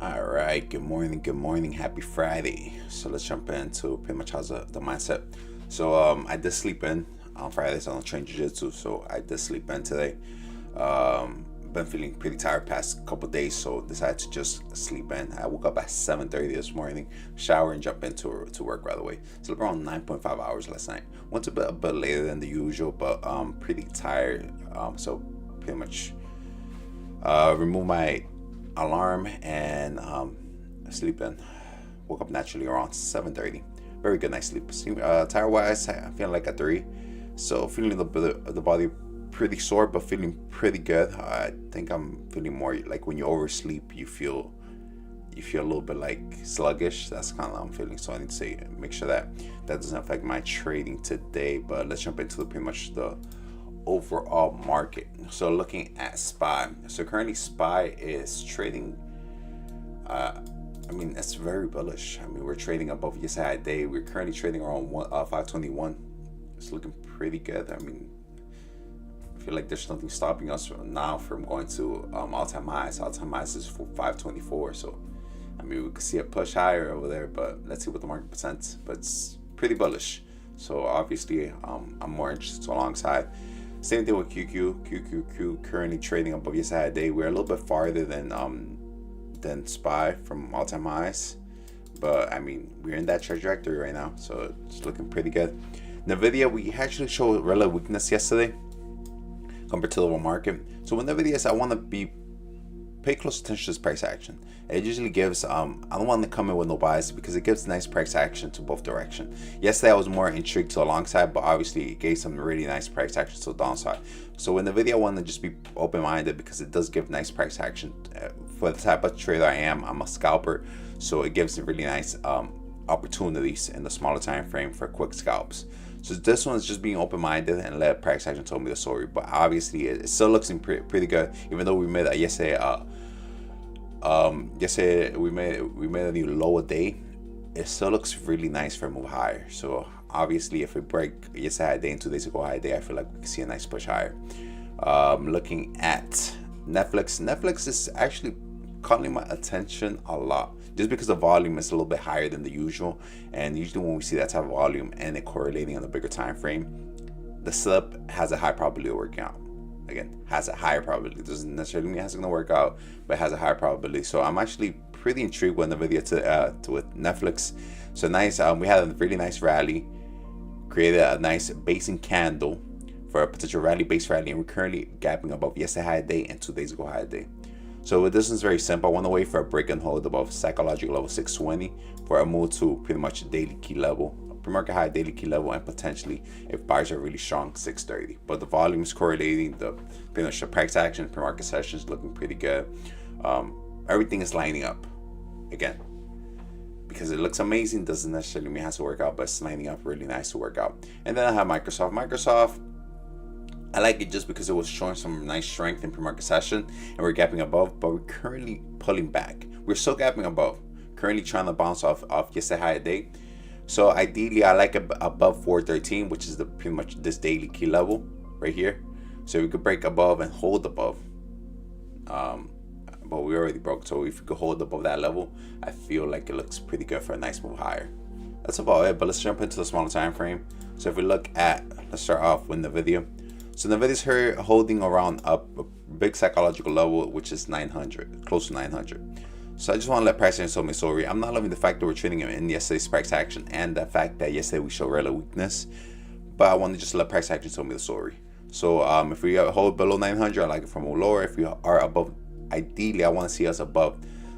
All right, good morning, happy Friday. So let's jump into pretty much how's the mindset. I did sleep in on Fridays on train jiu-jitsu, so I did sleep in today. Been feeling pretty tired past couple days, so decided to just sleep in. I woke up at 7:30 this morning, shower and jump into to work right away. Slept around 9.5 hours last night. Went to bed a bit later than the usual, but pretty tired. So pretty much remove my alarm and sleep in. Woke up naturally around 7:30. Very good night's sleep. Tire wise, I feel like a 3. So feeling the body pretty sore, but feeling pretty good. I think I'm feeling more like when you oversleep, you feel a little bit like sluggish. That's kind of how I'm feeling. So I need to make sure that doesn't affect my trading today. But let's jump into pretty much the overall market. So looking at SPY. So currently SPY is trading. It's very bullish. We're trading above yesterday day. We're currently trading around 521. It's looking pretty good. I feel like there's nothing stopping us now from going to all-time highs. All-time highs is for 524. So we could see a push higher over there, but let's see what the market presents. But it's pretty bullish. So obviously, I'm more interested alongside. Same thing with QQ. QQQ currently trading above yesterday day. We're a little bit farther than SPY from all-time highs, but we're in that trajectory right now, so it's looking pretty good. Nvidia, we actually showed relative weakness yesterday compared to the whole market. So with Nvidia, I want to pay close attention to this price action. It usually gives I don't want to come in with no bias because it gives nice price action to both direction. Yesterday I was more intrigued to the long side, but obviously it gave some really nice price action to the downside. So with Nvidia, I want to just be open-minded because it does give nice price action. For the type of trader I am, I'm a scalper, so it gives really nice opportunities in the smaller time frame for quick scalps. So this one is just being open-minded and let price action tell me the story. But obviously, it still looks pretty good, even though we made yesterday. Yesterday we made a new lower day. It still looks really nice for a move higher. So obviously, if we break yesterday day and 2 days ago high day, I feel like we can see a nice push higher. Looking at Netflix. Netflix is actually calling my attention a lot just because the volume is a little bit higher than the usual, and usually when we see that type of volume and it correlating on a bigger time frame, the slip has a high probability of working out. Again, has a higher probability. It doesn't necessarily mean it's going to work out, but it has a higher probability. So I'm actually pretty intrigued with the video with Netflix. So nice. We had a really nice rally, created a nice basing candle for a potential base rally, and we're currently gapping above yesterday high day and 2 days ago high day. So this is very simple. I want to wait for a break and hold above psychological level 620 for a move to pretty much daily key level, pre-market high daily key level, and potentially, if buyers are really strong, 630. But the volume is correlating. Pretty much the price action, pre-market sessions looking pretty good. Everything is lining up. Again, because it looks amazing doesn't necessarily mean it has to work out, but it's lining up really nice to work out. And then I have Microsoft. I like it just because it was showing some nice strength in pre-market session, and we're gapping above, but we're currently pulling back. We're still gapping above, currently trying to bounce off yesterday high day. So ideally, I like it above 413, which is pretty much this daily key level right here. So we could break above and hold above. But we already broke, so if we could hold above that level, I feel like it looks pretty good for a nice move higher. That's about it, but let's jump into the smaller time frame. So if we look at, let's start off with Nvidia. So Nvidia's here holding around a big psychological level, which is 900, close to 900. So I just want to let price action tell me sorry. I'm not loving the fact that we're trading in yesterday's price action and the fact that yesterday we showed relative weakness, but I want to just let price action tell me the story. So if we hold below 900, I like it for a move lower. If we are above, ideally I want to see us above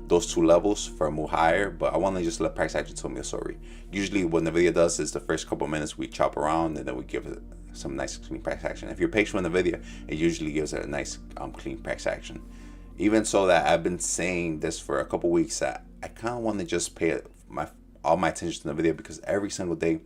those two levels for a move higher, but I want to just let price action tell me the story. Usually what Nvidia does is the first couple of minutes we chop around and then we give it some nice clean price action. If you're patient with Nvidia, it usually gives a nice clean price action. Even so, that I've been saying this for a couple weeks, that I kind of want to just pay all my attention to Nvidia, because every single day,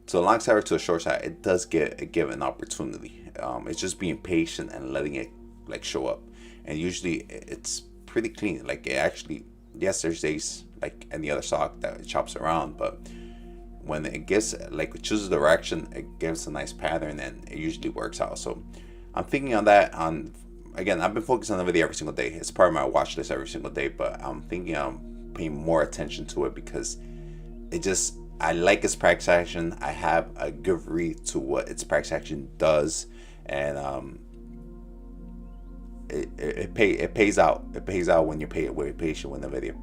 to the long side or to the short side, it does give an opportunity. It's just being patient and letting it like show up, and usually it's pretty clean. Like it actually, yes, there's days like any other stock that it chops around, but when it gives, like, it chooses direction, it gives a nice pattern and it usually works out. So I'm thinking on that on again, I've been focused on NVIDIA every single day. It's part of my watch list every single day, but I'm thinking I'm paying more attention to it because I like its price action. I have a good read to what its price action does, and it pays out. It pays out when you're patient with NVIDIA.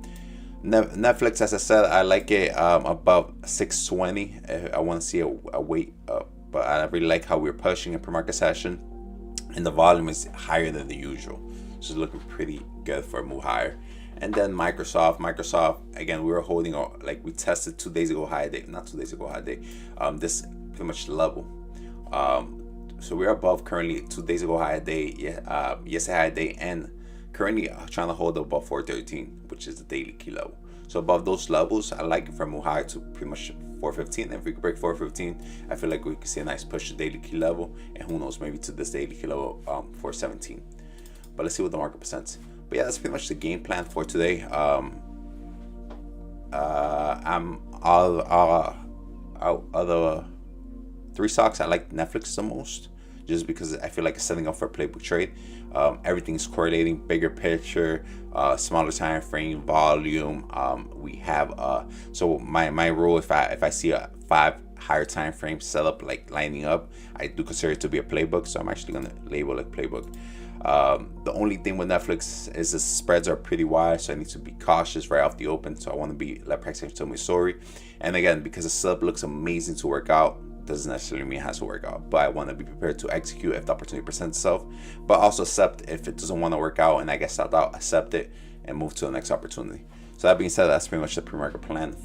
Netflix, as I said, I like it above 620. I want to see a weight up, but I really like how we're pushing in pre-market session, and the volume is higher than the usual, so it's looking pretty good for a move higher. And then Microsoft, again, we were holding, like we tested 2 days ago high day, not 2 days ago high day, this pretty much level. So we're above currently 2 days ago high day, yesterday high day, and currently trying to hold above 413, which is the daily key level. So above those levels, I like it from move high to pretty much 415. If we could break 415, I feel like we could see a nice push to daily key level, and who knows, maybe to this daily key level, 417. But let's see what the market presents. But yeah, that's pretty much the game plan for today. I'm out of the 3 stocks, I like Netflix the most, just because I feel like it's setting up for a playbook trade. Everything's correlating, bigger picture, smaller time frame, volume. We have so my rule, if I see a 5 higher time frame setup like lining up, I do consider it to be a playbook. So I'm actually gonna label it playbook. The only thing with Netflix is the spreads are pretty wide, so I need to be cautious right off the open. So I want to let price action tell me sorry. And again, because the setup looks amazing to work out, doesn't necessarily mean it has to work out. But I want to be prepared to execute if the opportunity presents itself, but also accept if it doesn't want to work out and I get stopped out, accept it and move to the next opportunity. So that being said, that's pretty much the pre-market plan